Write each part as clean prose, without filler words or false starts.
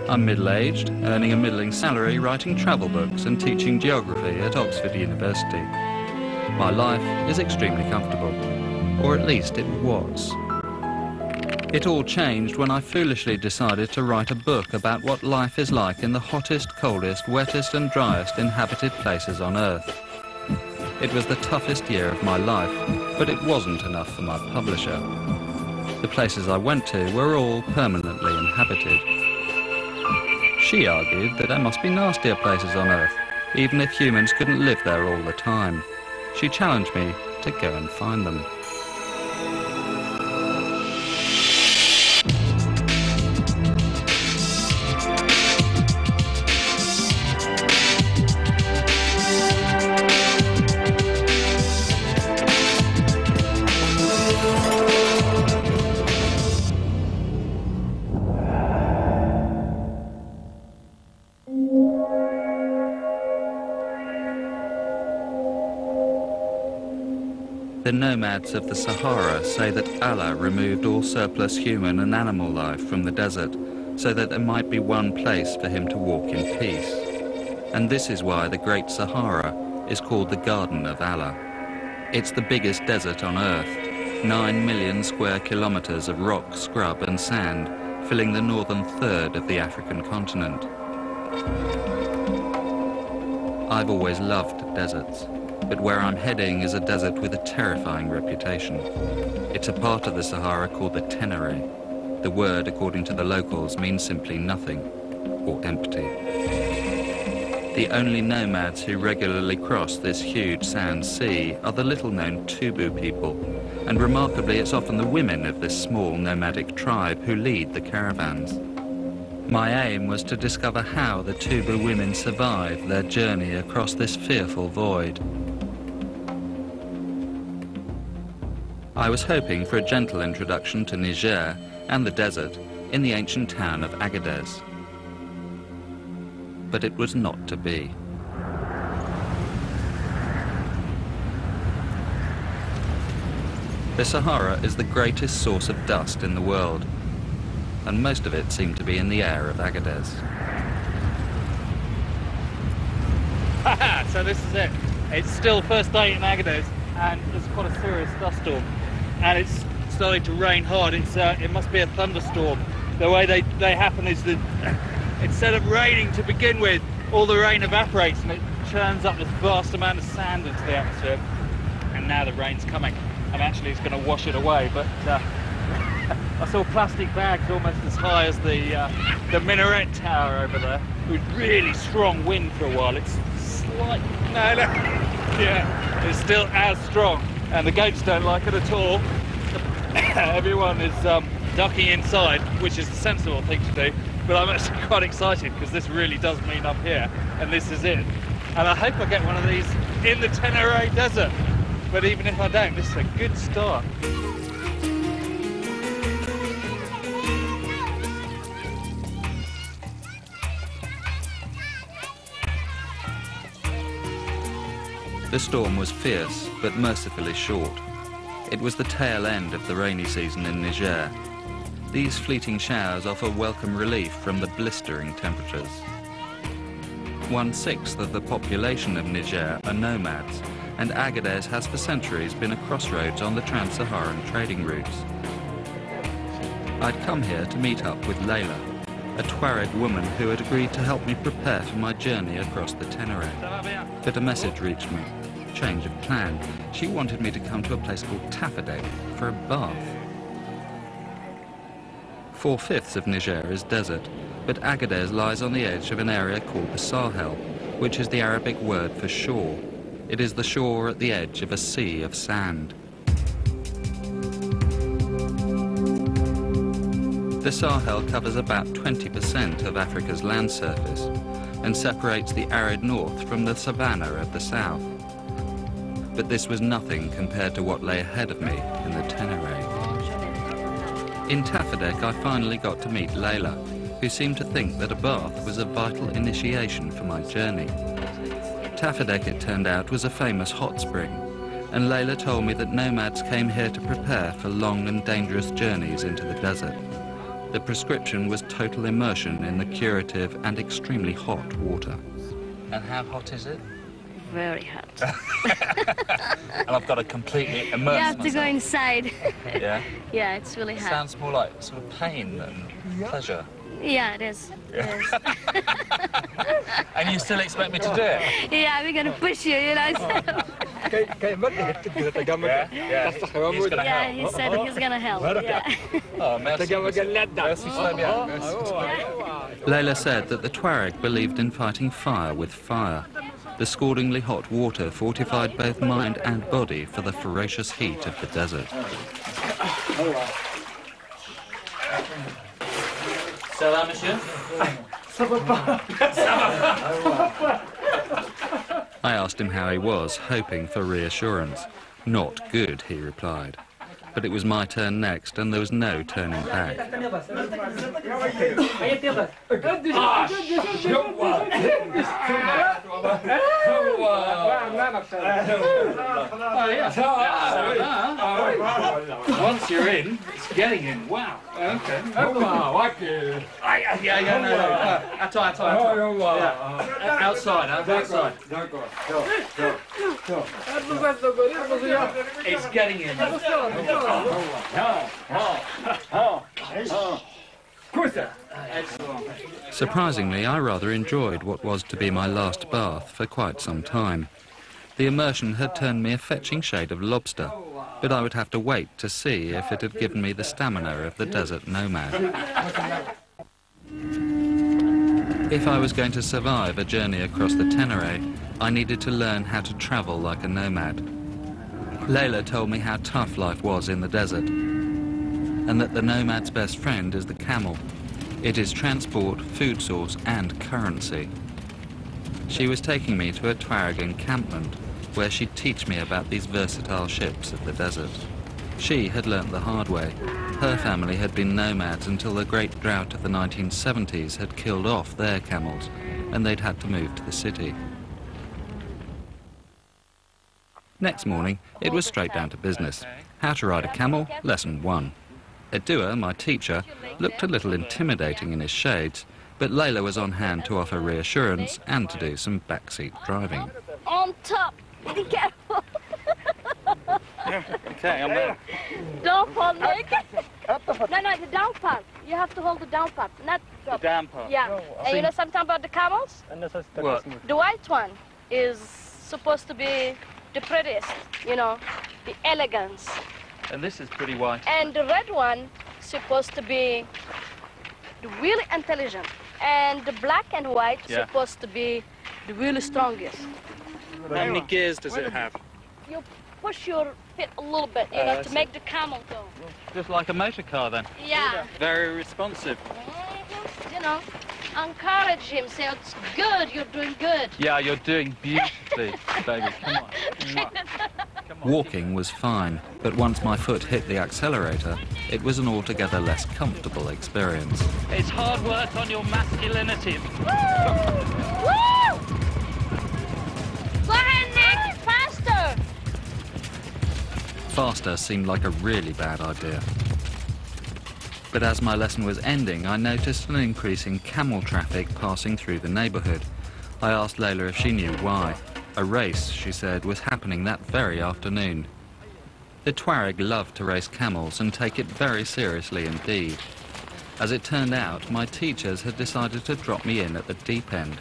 I'm middle-aged, earning a middling salary, writing travel books and teaching geography at Oxford University. My life is extremely comfortable, or at least it was. It all changed when I foolishly decided to write a book about what life is like in the hottest, coldest, wettest and driest inhabited places on Earth. It was the toughest year of my life, but it wasn't enough for my publisher. The places I went to were all permanently inhabited. She argued that there must be nastier places on Earth, even if humans couldn't live there all the time. She challenged me to go and find them. The nomads of the Sahara say that Allah removed all surplus human and animal life from the desert so that there might be one place for him to walk in peace. And this is why the Great Sahara is called the Garden of Allah. It's the biggest desert on Earth, 9 million square kilometers of rock, scrub and sand, filling the northern third of the African continent. I've always loved deserts. But where I'm heading is a desert with a terrifying reputation. It's a part of the Sahara called the Tenere. The word, according to the locals, means simply nothing, or empty. The only nomads who regularly cross this huge sand sea are the little-known Tubu people, and remarkably it's often the women of this small nomadic tribe who lead the caravans. My aim was to discover how the Tubu women survived their journey across this fearful void. I was hoping for a gentle introduction to Niger and the desert in the ancient town of Agadez. But it was not to be. The Sahara is the greatest source of dust in the world, and most of it seemed to be in the air of Agadez. So this is it. It's still first day in Agadez, and there's quite a serious dust storm. And it's starting to rain hard. It must be a thunderstorm. The way they happen is that instead of raining to begin with, all the rain evaporates and it churns up this vast amount of sand into the atmosphere. And now the rain's coming, and actually it's going to wash it away. But I saw plastic bags almost as high as the minaret tower over there, with really strong wind for a while. It's slightly, yeah, it's still as strong. And the goats don't like it at all. Everyone is ducking inside, which is the sensible thing to do. But I'm actually quite excited because this really does mean up here, and this is it. And I hope I get one of these in the Tenere Desert. But even if I don't, this is a good start. The storm was fierce, but mercifully short. It was the tail end of the rainy season in Niger. These fleeting showers offer welcome relief from the blistering temperatures. 1/6 of the population of Niger are nomads, and Agadez has for centuries been a crossroads on the trans-Saharan trading routes. I'd come here to meet up with Layla, a Tuareg woman who had agreed to help me prepare for my journey across the Tenere. But a message reached me. Change of plan. She wanted me to come to a place called Tafadek for a bath. 4/5 of Niger is desert, but Agadez lies on the edge of an area called the Sahel, which is the Arabic word for shore. It is the shore at the edge of a sea of sand. The Sahel covers about 20% of Africa's land surface and separates the arid north from the savanna of the south. But this was nothing compared to what lay ahead of me in the Tenere. In Tafadek, I finally got to meet Layla, who seemed to think that a bath was a vital initiation for my journey. Tafadek, it turned out, was a famous hot spring, and Layla told me that nomads came here to prepare for long and dangerous journeys into the desert. The prescription was total immersion in the curative and extremely hot water. And how hot is it? Very hot. And I've got to completely immerse You have to myself. go inside. Yeah? Yeah, it's really It hot. sounds more like sort of pain than pleasure. Yeah, it is. It is. And you still expect me to do it? Yeah, we're gonna push you, you know. Yeah? He's gonna Yeah, help. he said he's gonna help. Yeah. Oh, merci. Merci, très bien. Layla said that the Tuareg believed in fighting fire with fire. The scaldingly hot water fortified both mind and body for the ferocious heat of the desert. Ça va, monsieur? I asked him how he was, hoping for reassurance. Not good, he replied. But it was my turn next, and there was no turning back. Once you're in, it's getting in. Wow. Okay. Attends. Outside. It's getting in. Surprisingly, I rather enjoyed what was to be my last bath for quite some time. The immersion had turned me a fetching shade of lobster, but I would have to wait to see if it had given me the stamina of the desert nomad. If I was going to survive a journey across the Tenere, I needed to learn how to travel like a nomad. Layla told me how tough life was in the desert, and that the nomad's best friend is the camel. It is transport, food source, and currency. She was taking me to a Tuareg encampment, where she'd teach me about these versatile ships of the desert. She had learnt the hard way. Her family had been nomads until the great drought of the 1970s had killed off their camels, and they'd had to move to the city. Next morning, it was straight down to business. How to ride a camel, lesson 1. Edua, my teacher, looked a little intimidating in his shades, but Layla was on hand to offer reassurance and to do some backseat driving. On top. Be careful. Okay, I'm there. Don't fall, Nick. No, the down part. You have to hold the down part, not The down part. Yeah. And you know something about the camels? What? The white one is supposed to be the prettiest, you know, the elegance. And this is pretty white. And the red one supposed to be the really intelligent. And the black and white supposed to be the really strongest. How many gears does it have? You push your feet a little bit, you know, to make the camel go. Just like a motor car then. Yeah. Very responsive. You know, encourage him, say, it's good, you're doing good. Yeah, you're doing beautifully, baby. Come on. Come on. Walking was fine, but once my foot hit the accelerator, it was an altogether less comfortable experience. It's hard work on your masculinity. Woo! Go ahead, Nick, faster! Faster seemed like a really bad idea. But as my lesson was ending, I noticed an increase in camel traffic passing through the neighbourhood. I asked Layla if she knew why. A race, she said, was happening that very afternoon. The Tuareg love to race camels and take it very seriously indeed. As it turned out, my teachers had decided to drop me in at the deep end.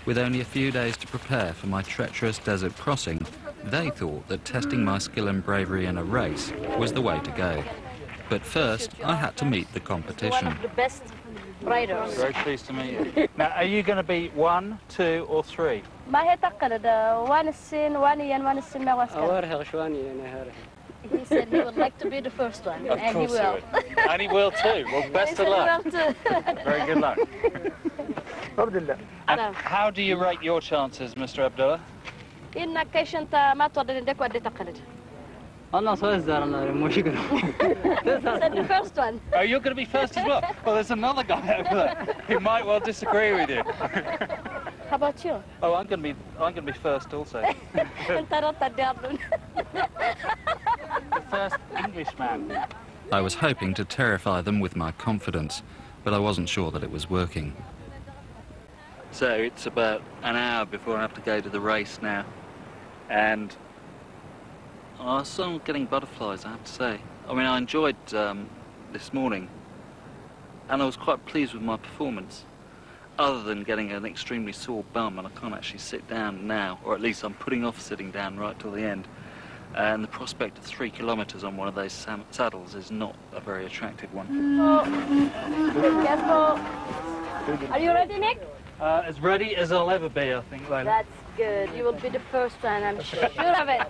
With only a few days to prepare for my treacherous desert crossing, they thought that testing my skill and bravery in a race was the way to go. But first, I had to meet the competition. One of the best riders. Very pleased to meet you. Now, are you going to be 1, 2, or 3? He said he would like to be the first one, Of and he course will. And he will too. Well, best of luck. Very good luck. And how do you rate your chances, Mr. Abdullah? Said the first one. Oh, you're going to be first as well? Well, there's another guy over there who might well disagree with you. How about you? Oh, I'm going to be first also. The first Englishman. I was hoping to terrify them with my confidence, but I wasn't sure that it was working. So it's about an hour before I have to go to the race now, and I'm still getting butterflies, I have to say. I mean, I enjoyed this morning, and I was quite pleased with my performance, other than getting an extremely sore bum, and I can't actually sit down now, or at least I'm putting off sitting down right till the end. And the prospect of 3 kilometres on one of those saddles is not a very attractive one. Are you ready, Nick? As ready as I'll ever be, I think, Layla. That's good. You will be the first one, I'm sure of it.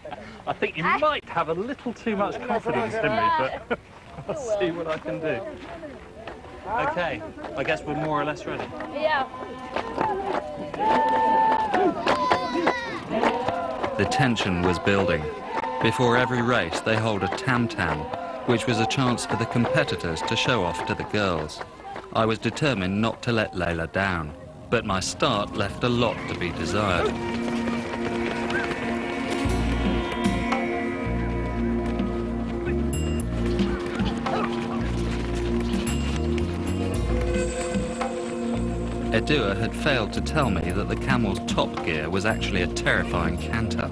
I think you might have a little too much confidence in me, but I'll see what I can do. Okay, I guess we're more or less ready. Yeah. The tension was building. Before every race, they hold a tam-tam, which was a chance for the competitors to show off to the girls. I was determined not to let Layla down, but my start left a lot to be desired. Edua had failed to tell me that the camel's top gear was actually a terrifying canter.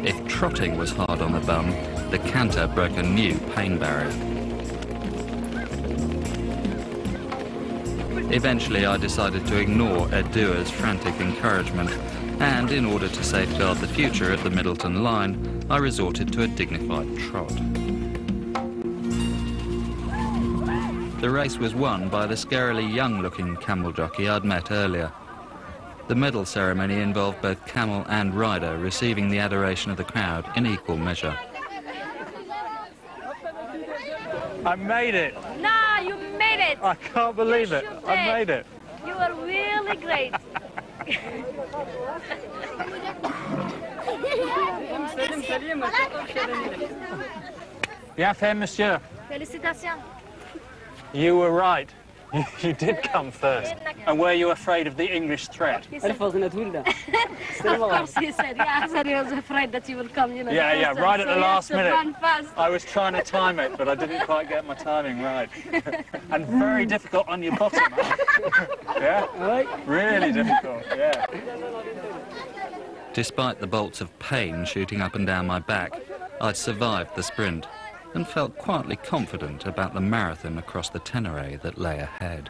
If trotting was hard on the bum, the canter broke a new pain barrier. Eventually, I decided to ignore Edua's frantic encouragement, and in order to safeguard the future of the Middleton line, I resorted to a dignified trot. The race was won by the scarily young-looking camel jockey I'd met earlier. The medal ceremony involved both camel and rider receiving the adoration of the crowd in equal measure. I made it! Nah, you made it! I can't believe it! I made it! You are really great! Bien fait, monsieur. Félicitations. You were right. You did come first. And were you afraid of the English threat? Of course he said, yeah, I said he was afraid that you would come, you know. Yeah, right at the last minute. Run fast. I was trying to time it, but I didn't quite get my timing right. And very difficult on your bottom. Yeah? Really difficult, yeah. Despite the bolts of pain shooting up and down my back, I'd survived the sprint and felt quietly confident about the marathon across the Tenere that lay ahead.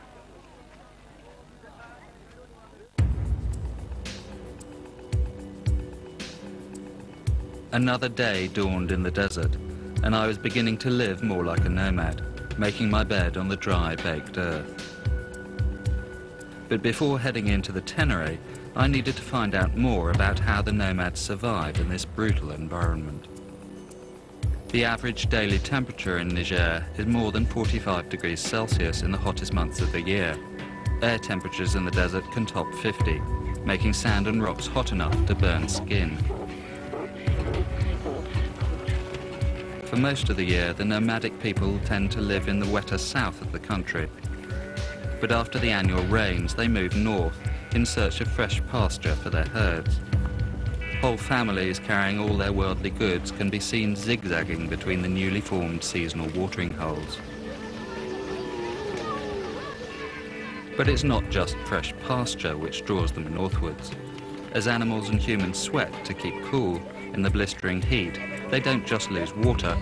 Another day dawned in the desert, and I was beginning to live more like a nomad, making my bed on the dry, baked earth. But before heading into the Tenere, I needed to find out more about how the nomads survive in this brutal environment. The average daily temperature in Niger is more than 45 degrees Celsius in the hottest months of the year. Air temperatures in the desert can top 50, making sand and rocks hot enough to burn skin. For most of the year, the nomadic people tend to live in the wetter south of the country. But after the annual rains, they move north in search of fresh pasture for their herds. Whole families carrying all their worldly goods can be seen zigzagging between the newly formed seasonal watering holes. But it's not just fresh pasture which draws them northwards. As animals and humans sweat to keep cool in the blistering heat, they don't just lose water,